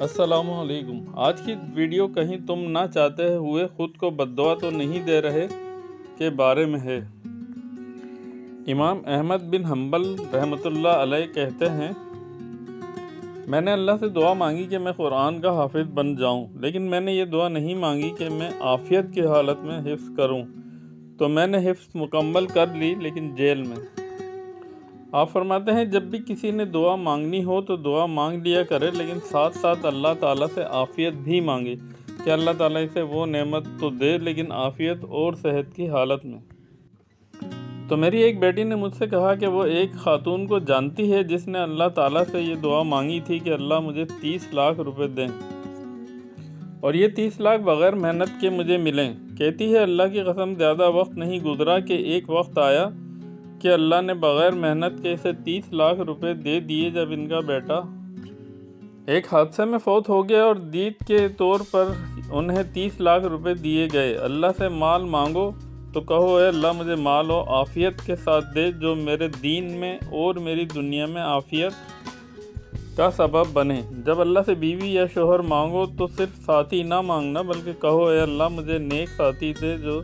السلام علیکم۔ آج کی ویڈیو کہیں تم نہ چاہتے ہوئے خود کو بددعا تو نہیں دے رہے کے بارے میں ہے۔ امام احمد بن حنبل رحمۃ اللہ علیہ کہتے ہیں، میں نے اللہ سے دعا مانگی کہ میں قرآن کا حافظ بن جاؤں، لیکن میں نے یہ دعا نہیں مانگی کہ میں عافیت کی حالت میں حفظ کروں، تو میں نے حفظ مکمل کر لی لیکن جیل میں۔ آپ فرماتے ہیں، جب بھی کسی نے دعا مانگنی ہو تو دعا مانگ لیا کرے، لیکن ساتھ ساتھ اللہ تعالیٰ سے عافیت بھی مانگے کہ اللہ تعالیٰ اسے وہ نعمت تو دے لیکن عافیت اور صحت کی حالت میں۔ تو میری ایک بیٹی نے مجھ سے کہا کہ وہ ایک خاتون کو جانتی ہے جس نے اللہ تعالیٰ سے یہ دعا مانگی تھی کہ اللہ مجھے 30 لاکھ روپے دیں، اور یہ 30 لاکھ بغیر محنت کے مجھے ملیں۔ کہتی ہے، اللہ کی قسم زیادہ وقت نہیں گزرا کہ ایک وقت آیا کہ اللہ نے بغیر محنت کے اسے 30 لاکھ روپے دے دیے۔ جب ان کا بیٹا ایک حادثے میں فوت ہو گیا اور دیت کے طور پر انہیں 30 لاکھ روپے دیے گئے۔ اللہ سے مال مانگو تو کہو، اے اللہ مجھے مال و عافیت کے ساتھ دے جو میرے دین میں اور میری دنیا میں عافیت کا سبب بنے۔ جب اللہ سے بیوی یا شوہر مانگو تو صرف ساتھی نہ مانگنا، بلکہ کہو، اے اللہ مجھے نیک ساتھی دے جو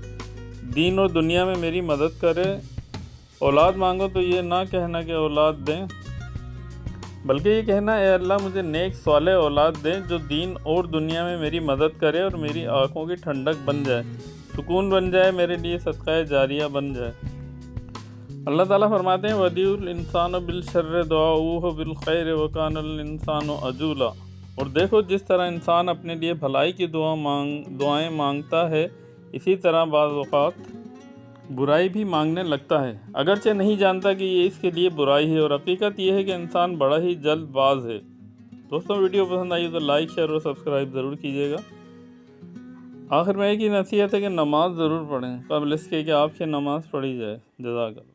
دین اور دنیا میں میری مدد کرے۔ اولاد مانگو تو یہ نہ کہنا کہ اولاد دیں، بلکہ یہ کہنا، اے اللہ مجھے نیک صالح اولاد دیں جو دین اور دنیا میں میری مدد کرے اور میری آنکھوں کی ٹھنڈک بن جائے، سکون بن جائے، میرے لیے صدقہ جاریہ بن جائے۔ اللہ تعالیٰ فرماتے ہیں، وَدِّعُ الْإِنسَانُ بِالشَّرِّ دُعَاؤُهُ بِالْخَيْرِ وَكَانَ الْإِنسَانُ عَجُولًا۔ اور دیکھو، جس طرح انسان اپنے لیے بھلائی کی دعائیں مانگتا ہے، اسی طرح بعض اوقات برائی بھی مانگنے لگتا ہے، اگرچہ نہیں جانتا کہ یہ اس کے لیے برائی ہے، اور حقیقت یہ ہے کہ انسان بڑا ہی جلد باز ہے۔ دوستوں، ویڈیو پسند آئی تو لائک، شیئر اور سبسکرائب ضرور کیجیے گا۔ آخر میں ایک ہی نصیحت ہے کہ نماز ضرور پڑھیں قبل اس کے کہ آپ کی نماز پڑھی جائے۔ جزاک اللہ۔